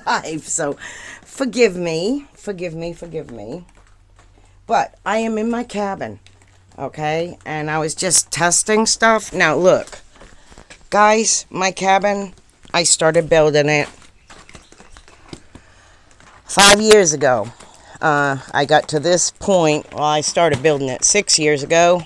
life. So forgive me. But I am in my cabin, okay? And I was just testing stuff. Now look, guys, my cabin, I started building it 5 years ago. I got to this point, well, I started building it 6 years ago.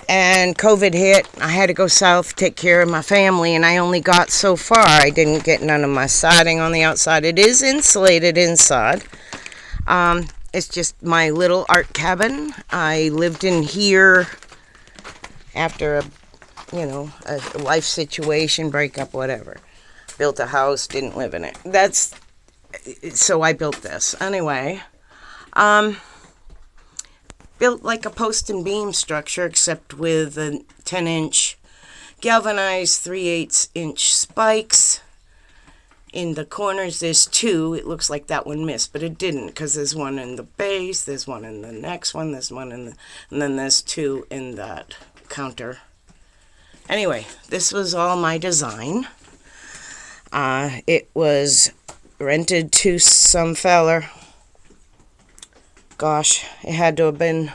And COVID hit. I had to go south, take care of my family, and I only got so far. I didn't get none of my siding on the outside. It is insulated inside. It's just my little art cabin. I lived in here after a life situation, breakup, whatever. Built a house, didn't live in it. So I built this. Anyway, built like a post and beam structure, except with a 10-inch galvanized 3/8-inch spikes. In the corners, there's 2. It looks like that one missed, but it didn't, because there's one in the base, there's one in the next one, there's one in the, and then there's 2 in that counter. Anyway, this was all my design. It was rented to some feller. Gosh, it had to have been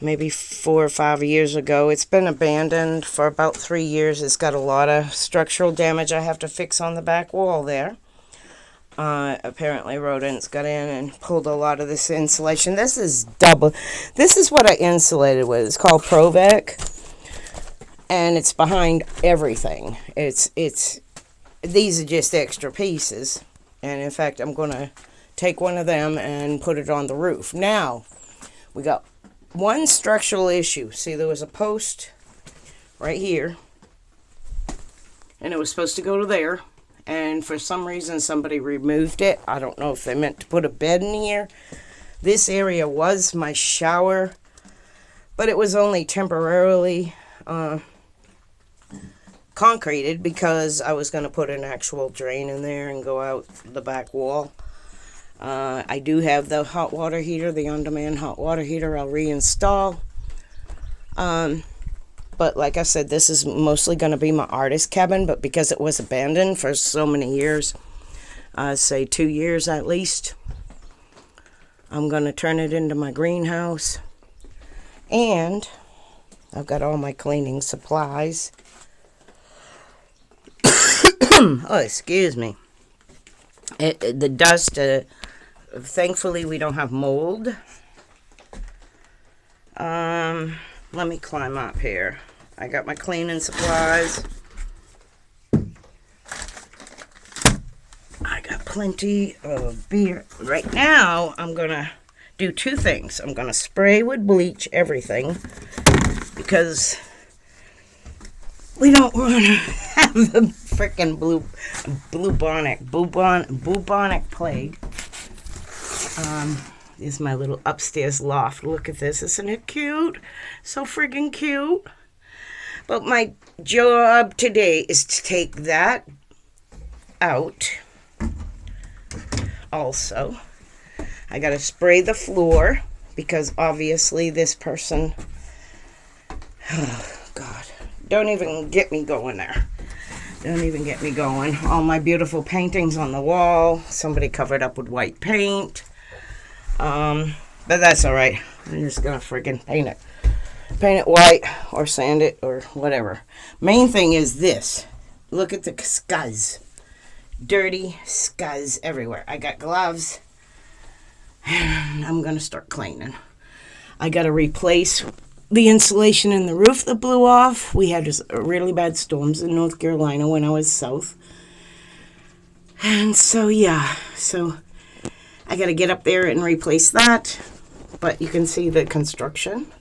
maybe 4 or 5 years ago. It's been abandoned for about 3 years. It's got a lot of structural damage I have to fix on the back wall there. Apparently rodents got in and pulled a lot of this insulation. This is double. This is what I insulated with. It's called Provec, and it's behind everything. These are just extra pieces, and in fact I'm going to take one of them and put it on the roof. Now, we got one structural issue. See, there was a post right here, and it was supposed to go to there, and for some reason somebody removed it. I don't know if they meant to put a bed in here. This area was my shower, but it was only temporarily concreted, because I was going to put an actual drain in there and go out the back wall. I do have the hot water heater, the on-demand hot water heater I'll reinstall. But like I said, this is mostly going to be my artist cabin, but because it was abandoned for so many years, say 2 years at least, I'm going to turn it into my greenhouse. And I've got all my cleaning supplies. Oh, excuse me. The dust, thankfully we don't have mold. Let me climb up here. I got my cleaning supplies. I got plenty of beer. Right now, I'm going to do 2 things. I'm going to spray with bleach everything, because we don't want to have the freaking bubonic plague. This is my little upstairs loft. Look at this. Isn't it cute? So friggin' cute. But my job today is to take that out. Also, I got to spray the floor, because obviously this person... Oh, God. Don't even get me going there. Don't even get me going. All my beautiful paintings on the wall. Somebody covered up with white paint. But that's alright. I'm just gonna friggin' paint it. Paint it white, or sand it, or whatever. Main thing is this. Look at the scuzz. Dirty scuzz everywhere. I got gloves. And I'm gonna start cleaning. I gotta replace the insulation in the roof that blew off. We had really bad storms in North Carolina when I was south. And so, yeah. So, I got to get up there and replace that. But you can see the construction.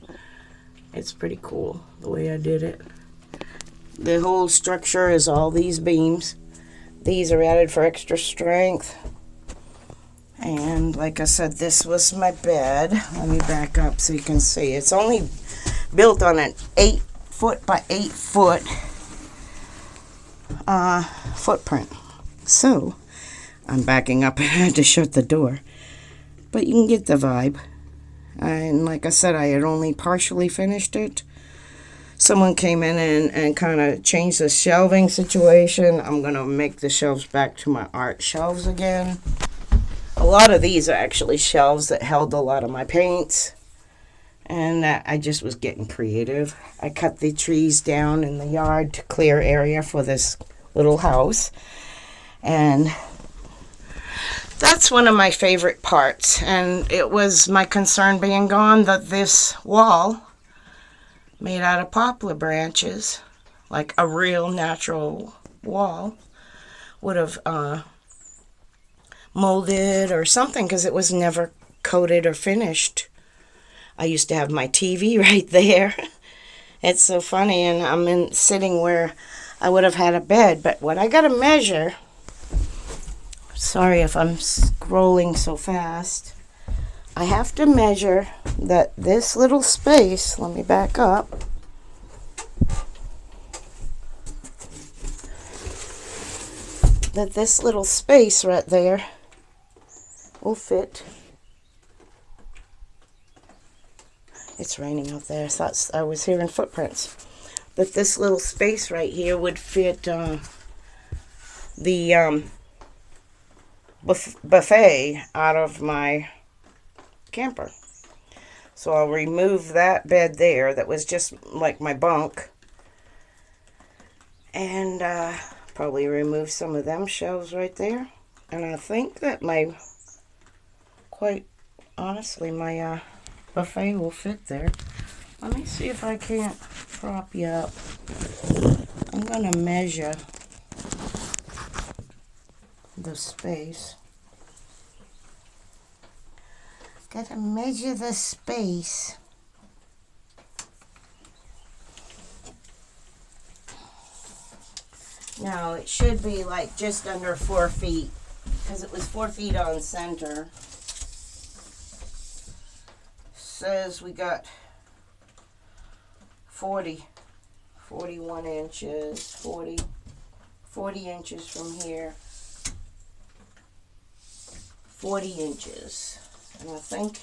It's pretty cool the way I did it. The whole structure is all these beams. These are added for extra strength. And like I said, this was my bed. Let me back up so you can see. It's only built on an 8-foot by 8-foot footprint. So, I'm backing up. I had to shut the door. But you can get the vibe. And like I said, I had only partially finished it. someone came in and kind of changed the shelving situation. I'm going to make the shelves back to my art shelves again. A lot of these are actually shelves that held a lot of my paints. And I just was getting creative. I cut the trees down in the yard to clear area for this little house. And that's one of my favorite parts. And it was my concern being gone that this wall made out of poplar branches, like a real natural wall, would have molded or something because it was never coated or finished. I used to have my TV right there. It's so funny, and I'm sitting where I would have had a bed. But what I got to measure, sorry if I'm scrolling so fast, I have to measure that this little space, let me back up, that this little space right there will fit. It's raining out there. I thought I was hearing footprints. That this little space right here would fit the buffet out of my camper. So I'll remove that bed there that was just like my bunk. And probably remove some of them shelves right there. And I think that quite honestly, my buffet will fit there. Let me see if I can't prop you up. I'm going to measure the space. Got to measure the space. Now it should be like just under 4 feet because it was 4 feet on center. Says we got 41 inches, 40 inches from here, 40 inches, and I think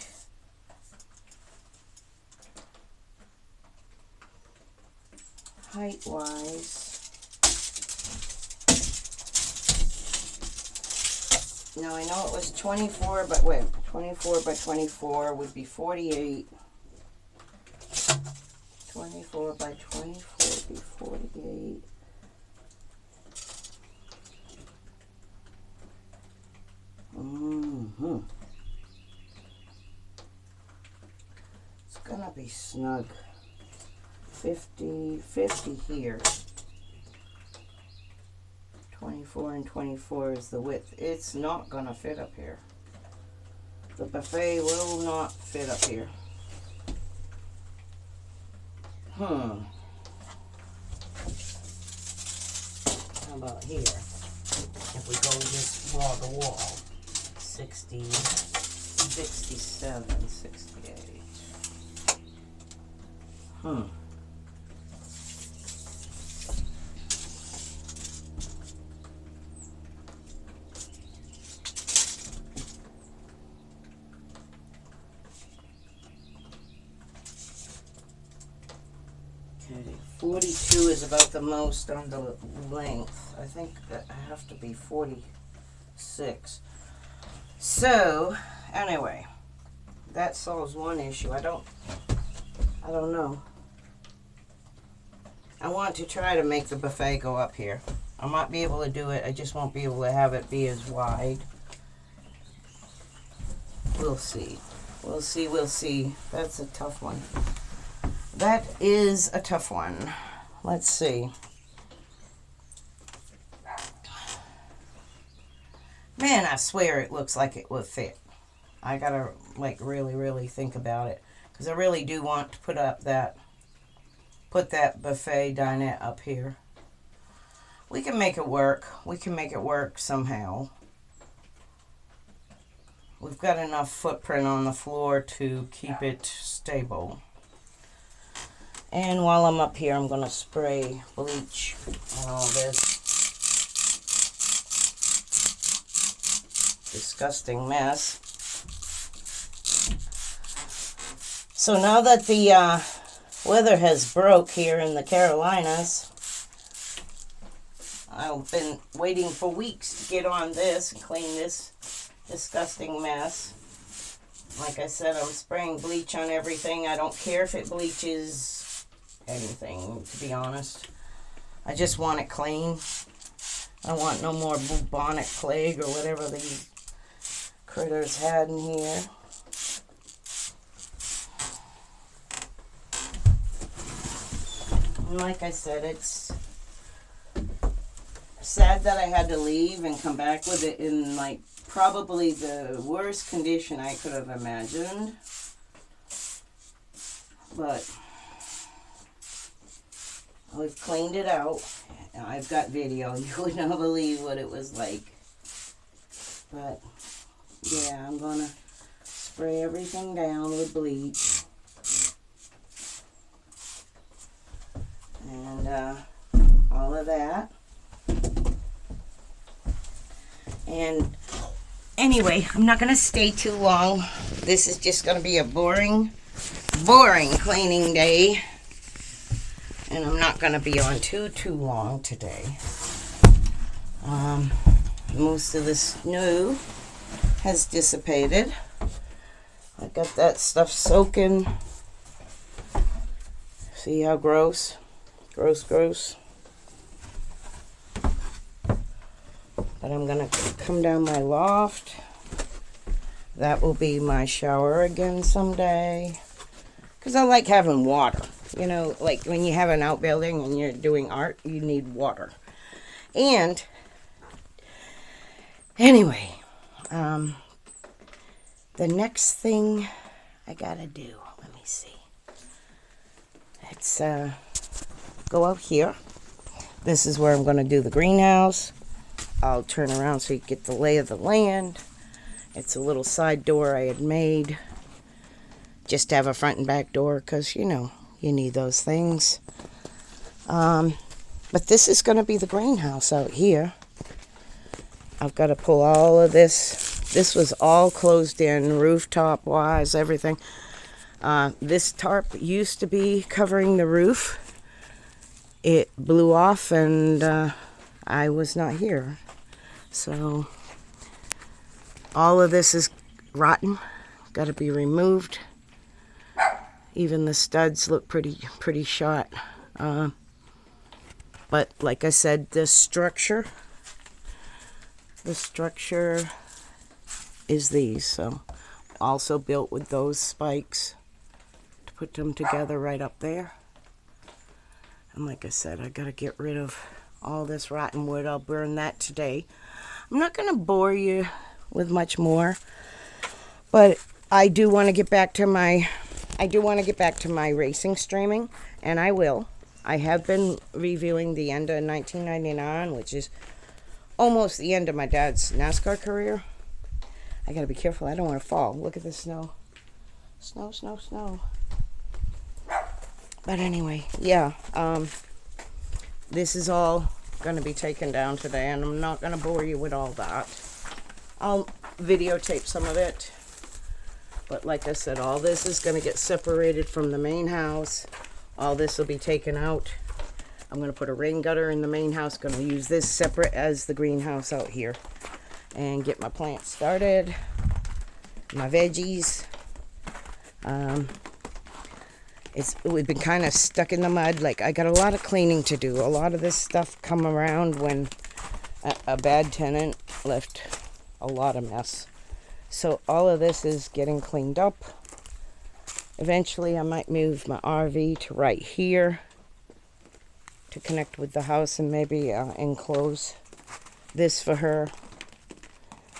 height-wise, now I know it was 24, but wait, 24 by 24 would be 48. 24 by 24 would be 48. It's gonna be snug. 50 here. 24 and 24 is the width. It's not gonna fit up here. The buffet will not fit up here. How about here? If we go just wall to wall, 60, 67, 68. Okay, 42 is about the most on the length. I think that I have to be 46. So, anyway, that solves one issue. I don't know. I want to try to make the buffet go up here. I might be able to do it. I just won't be able to have it be as wide. We'll see. We'll see. We'll see. That's a tough one. That is a tough one. Let's see. Man, I swear it looks like it would fit. I gotta like really think about it, because I really do want to put that buffet dinette up here. We can make it work. We can make it work somehow. We've got enough footprint on the floor to keep it stable. And while I'm up here, I'm going to spray bleach on all this disgusting mess. So now that the weather has broke here in the Carolinas. I've been waiting for weeks to get on this and clean this disgusting mess. Like I said, I'm spraying bleach on everything. I don't care if it bleaches anything, to be honest. I just want it clean. I don't want no more bubonic plague or whatever these critters had in here. And like I said, it's sad that I had to leave and come back with it in like probably the worst condition I could have imagined. But we've cleaned it out. I've got video. You would not believe what it was like. But yeah, I'm gonna spray everything down with bleach. And all of that. And anyway, I'm not gonna stay too long. This is just gonna be a boring cleaning day. And I'm not going to be on too long today. Most of the snow has dissipated. I got that stuff soaking. See how gross? Gross. But I'm going to come down my loft. That will be my shower again someday. Because I like having water. You know, like when you have an outbuilding and you're doing art, you need water. And anyway, the next thing I gotta do, let me see. Let's go out here. This is where I'm gonna do the greenhouse. I'll turn around so you get the lay of the land. It's a little side door I had made just to have a front and back door because, you know, you need those things. But this is going to be the greenhouse out here. I've got to pull all of this. This was all closed in, rooftop wise, everything. This tarp used to be covering the roof. It blew off and I was not here. So all of this is rotten. Got to be removed. Even the studs look pretty shot. But like I said, the structure is these. So also built with those spikes to put them together right up there. And like I said, I gotta get rid of all this rotten wood. I'll burn that today. I'm not gonna bore you with much more, but I do want to get back to my racing streaming, and I will. I have been reviewing the end of 1999, which is almost the end of my dad's NASCAR career. I gotta be careful. I don't want to fall. Look at the snow. Snow. But anyway, yeah. This is all going to be taken down today, and I'm not going to bore you with all that. I'll videotape some of it. But like I said, all this is going to get separated from the main house. All this will be taken out. I'm going to put a rain gutter in the main house. Going to use this separate as the greenhouse out here. And get my plants started. My veggies. We've been kind of stuck in the mud. Like, I got a lot of cleaning to do. A lot of this stuff come around when a bad tenant left a lot of mess. So all of this is getting cleaned up. Eventually I might move my RV to right here to connect with the house and maybe enclose this for her.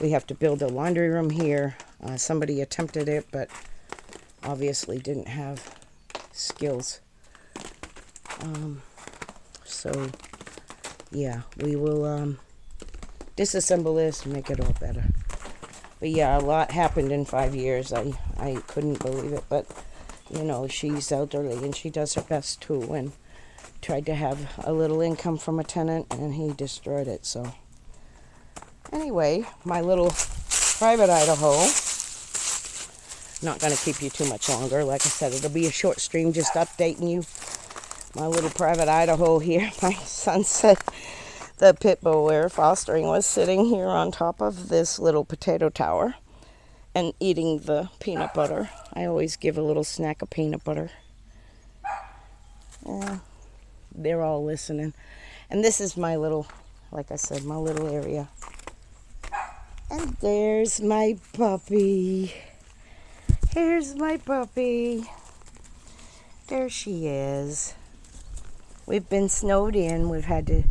We have to build a laundry room here. Somebody attempted it, but obviously didn't have skills. So yeah, we will disassemble this and make it all better. But yeah, a lot happened in 5 years. I couldn't believe it, but you know, she's elderly and she does her best too, and tried to have a little income from a tenant and he destroyed it. So anyway, my little private Idaho. Not going to keep you too much longer. Like I said, it'll be a short stream, just updating you. My little private Idaho here. My son said the pit bull we're fostering was sitting here on top of this little potato tower and eating the peanut butter. I always give a little snack of peanut butter. They're all listening. And this is my little, like I said, my little area. And there's my puppy. Here's my puppy. There she is. We've been snowed in. We've had to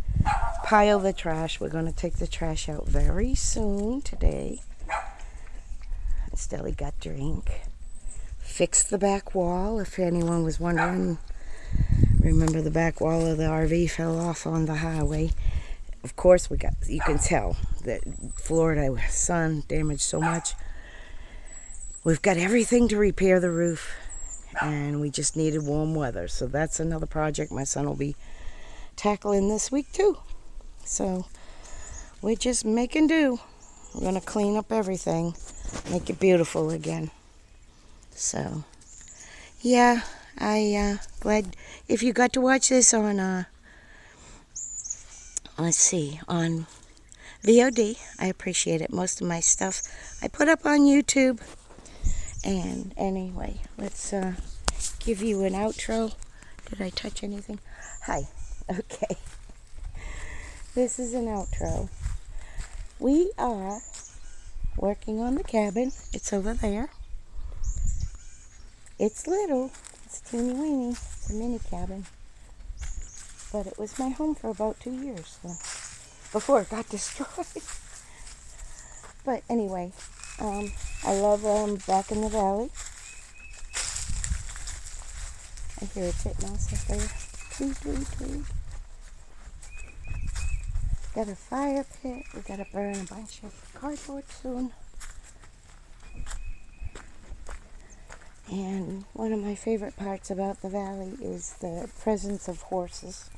pile the trash. We're going to take the trash out very soon today. Stelly got drink. Fixed the back wall, if anyone was wondering. Remember, the back wall of the RV fell off on the highway. Of course, you can tell that Florida sun damaged so much. We've got everything to repair the roof, and we just needed warm weather. So that's another project my son will be tackling this week too. So we're just making do. We're going to clean up everything, make it beautiful again. So, yeah. Glad if you got to watch this on, let's see, on VOD. I appreciate it. Most of my stuff I put up on YouTube. And anyway, let's give you an outro. Did I touch anything? Hi. Okay. This is an outro. We are working on the cabin. It's over there. It's little. It's teeny weeny. It's a mini cabin. But it was my home for about 2 years, so, before it got destroyed. But anyway, I love back in the valley. I hear a titmouse up there. Tweet, tweet, tweet. Got a fire pit. We gotta burn a bunch of cardboard soon. And one of my favorite parts about the valley is the presence of horses.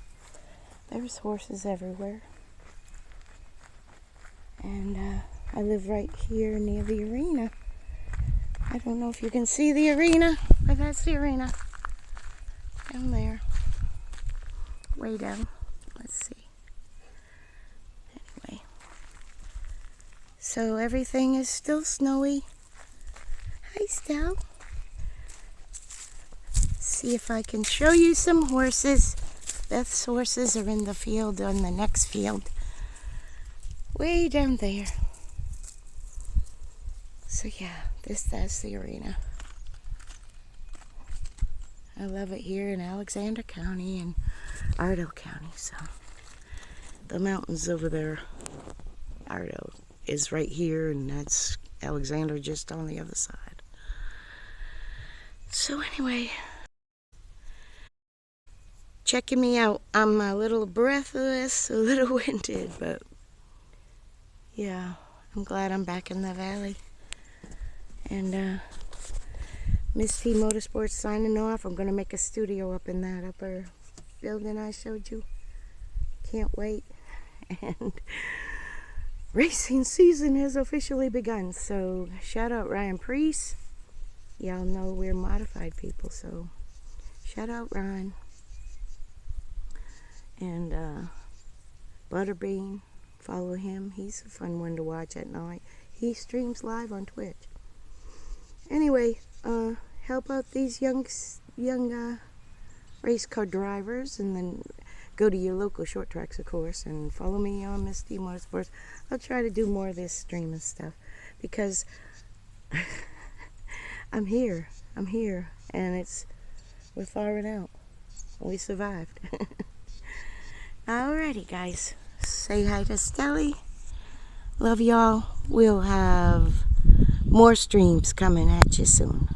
There's horses everywhere. And I live right here near the arena. I don't know if you can see the arena, but that's the arena. Down there. Way down. Let's see. Anyway. So everything is still snowy. Hi, Stell. See if I can show you some horses. Beth's horses are in the field, on the next field. Way down there. So yeah, that's the arena. I love it here in Alexander County and Ardo County. So the mountains over there, Ardo is right here, and that's Alexander just on the other side. So anyway, checking me out. I'm a little breathless, a little winded, but yeah, I'm glad I'm back in the valley. And Miss T Motorsports signing off. I'm going to make a studio up in that upper building I showed you. Can't wait. And racing season has officially begun. So shout out Ryan Priest. Y'all know we're modified people, so shout out Ryan. And Butterbean, follow him. He's a fun one to watch at night. He streams live on Twitch. Anyway, help out these young race car drivers, and then go to your local short tracks, of course, and follow me on Miss T Motorsports. I'll try to do more of this streaming stuff, because I'm here, and we're firing out. We survived. Alrighty, guys. Say hi to Stelly. Love y'all. We'll have more streams coming at you soon.